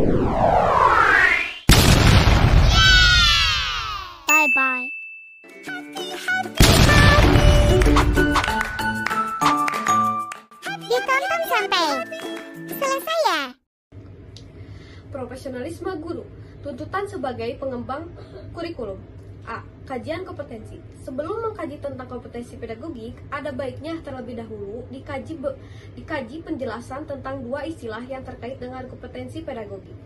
Bye-bye. Ditonton sampai selesai ya. Profesionalisme guru, tuntutan sebagai pengembang kurikulum. A. Kajian kompetensi. Sebelum mengkaji tentang kompetensi pedagogik, ada baiknya terlebih dahulu dikaji penjelasan tentang dua istilah yang terkait dengan kompetensi pedagogik.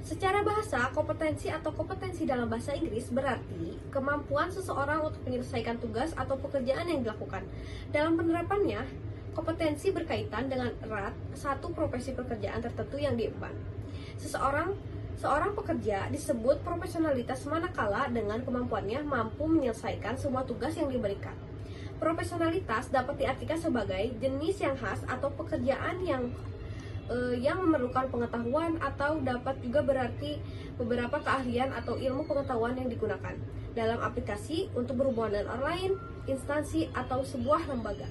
Secara bahasa, kompetensi atau kompetensi dalam bahasa Inggris berarti kemampuan seseorang untuk menyelesaikan tugas atau pekerjaan yang dilakukan. Dalam penerapannya, kompetensi berkaitan dengan erat satu profesi pekerjaan tertentu yang diemban. Seorang pekerja disebut profesionalitas manakala dengan kemampuannya mampu menyelesaikan semua tugas yang diberikan. Profesionalitas dapat diartikan sebagai jenis yang khas atau pekerjaan yang memerlukan pengetahuan, atau dapat juga berarti beberapa keahlian atau ilmu pengetahuan yang digunakan dalam aplikasi untuk berhubungan dengan orang lain, instansi, atau sebuah lembaga.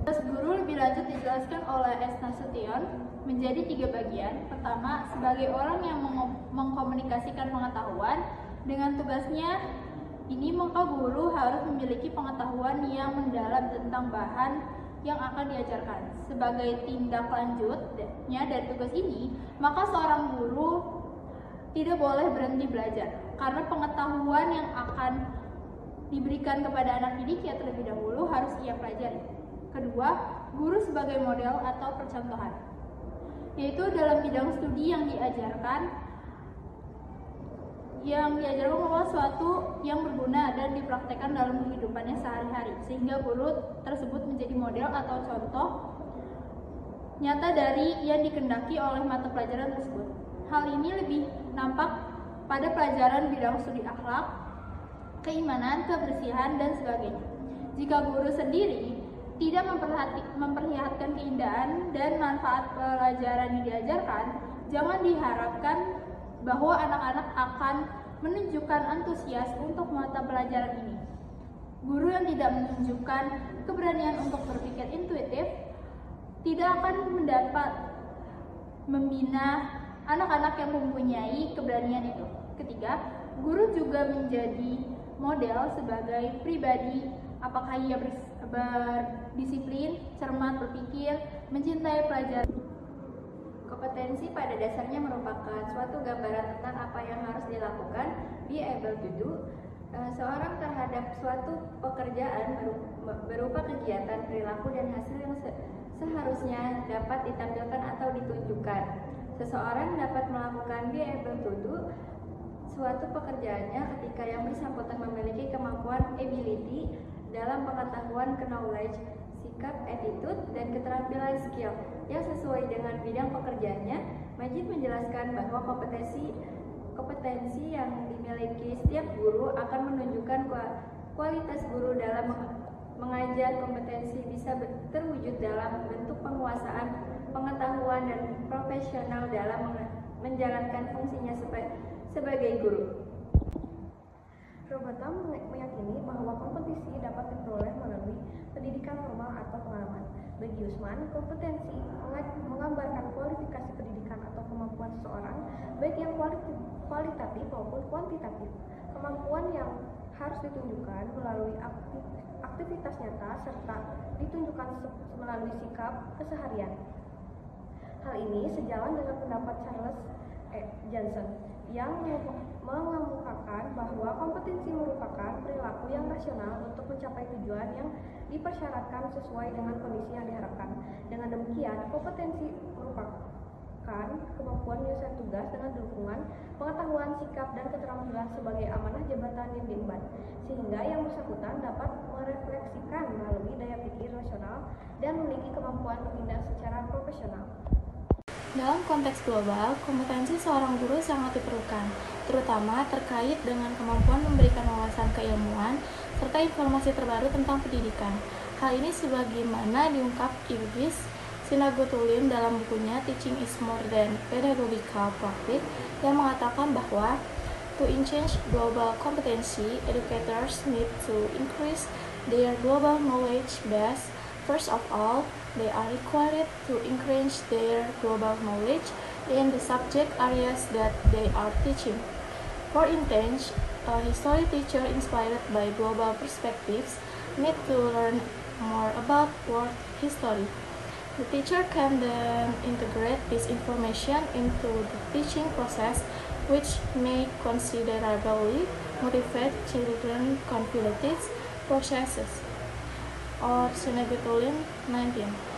Tugas guru lebih lanjut dijelaskan oleh S. Nasution menjadi 3 bagian. Pertama, sebagai orang yang mengkomunikasikan pengetahuan, dengan tugasnya ini maka guru harus memiliki pengetahuan yang mendalam tentang bahan yang akan diajarkan. Sebagai tindak lanjutnya dari tugas ini, maka seorang guru tidak boleh berhenti belajar, karena pengetahuan yang akan diberikan kepada anak didiknya terlebih dahulu harus ia pelajari. Kedua, guru sebagai model atau percontohan, yaitu dalam bidang studi yang diajarkan merupakan suatu yang berguna dan dipraktekkan dalam kehidupannya sehari-hari, sehingga guru tersebut menjadi model atau contoh nyata dari yang dikehendaki oleh mata pelajaran tersebut. Hal ini lebih nampak pada pelajaran bidang studi akhlak, keimanan, kebersihan, dan sebagainya. Jika guru sendiri tidak memperlihatkan keindahan dan manfaat pelajaran yang diajarkan, jangan diharapkan bahwa anak-anak akan menunjukkan antusias untuk mata pelajaran ini. Guru yang tidak menunjukkan keberanian untuk berpikir intuitif tidak akan mendapat membina anak-anak yang mempunyai keberanian itu. Ketiga, guru juga menjadi model sebagai pribadi, apakah ia berdisiplin, cermat berpikir, mencintai pelajaran. Kompetensi pada dasarnya merupakan suatu gambaran tentang apa yang harus dilakukan, be able to do, seorang terhadap suatu pekerjaan berupa kegiatan, perilaku, dan hasil yang seharusnya dapat ditampilkan atau ditunjukkan. Seseorang dapat melakukan be able to do suatu pekerjaannya ketika yang bersangkutan memiliki kemampuan ability dalam pengetahuan, knowledge, sikap, attitude, dan keterampilan skill yang sesuai dengan bidang pekerjaannya. Majid menjelaskan bahwa kompetensi Kompetensi yang dimiliki setiap guru akan menunjukkan kualitas guru dalam mengajar. Kompetensi bisa terwujud dalam bentuk penguasaan pengetahuan dan profesional dalam menjalankan fungsinya sebagai guru. Roberta meyakini bahwa kompetisi dapat diperoleh melalui pendidikan formal atau pengalaman. Bagi Usman, kompetensi menggambarkan kualifikasi pendidikan atau kemampuan seseorang, baik yang kualitatif maupun kuantitatif. Kemampuan yang harus ditunjukkan melalui aktivitas nyata serta ditunjukkan melalui sikap keseharian. Hal ini sejalan dengan pendapat Charles Johnson yang mengemukakan bahwa kompetensi merupakan perilaku yang rasional untuk mencapai tujuan yang dipersyaratkan sesuai dengan kondisi yang diharapkan. Dengan demikian, kompetensi merupakan kemampuan menyelesaikan tugas dengan dukungan pengetahuan, sikap, dan keterampilan sebagai amanah jabatan yang diemban, sehingga yang bersangkutan dapat merefleksikan melalui daya pikir rasional dan memiliki kemampuan bertindak secara profesional. Dalam konteks global, kompetensi seorang guru sangat diperlukan, terutama terkait dengan kemampuan memberikan wawasan keilmuan serta informasi terbaru tentang pendidikan. Hal ini sebagaimana diungkap Irbis Sinagotulin dalam bukunya Teaching is More Than Pedagogical Practice yang mengatakan bahwa to enhance global competency, educators need to increase their global knowledge base. First of all, they are required to increase their global knowledge in the subject areas that they are teaching. For instance, a history teacher inspired by global perspectives need to learn more about world history. The teacher can then integrate this information into the teaching process, which may considerably motivate children confidence processes. Or Sinagotulin 19.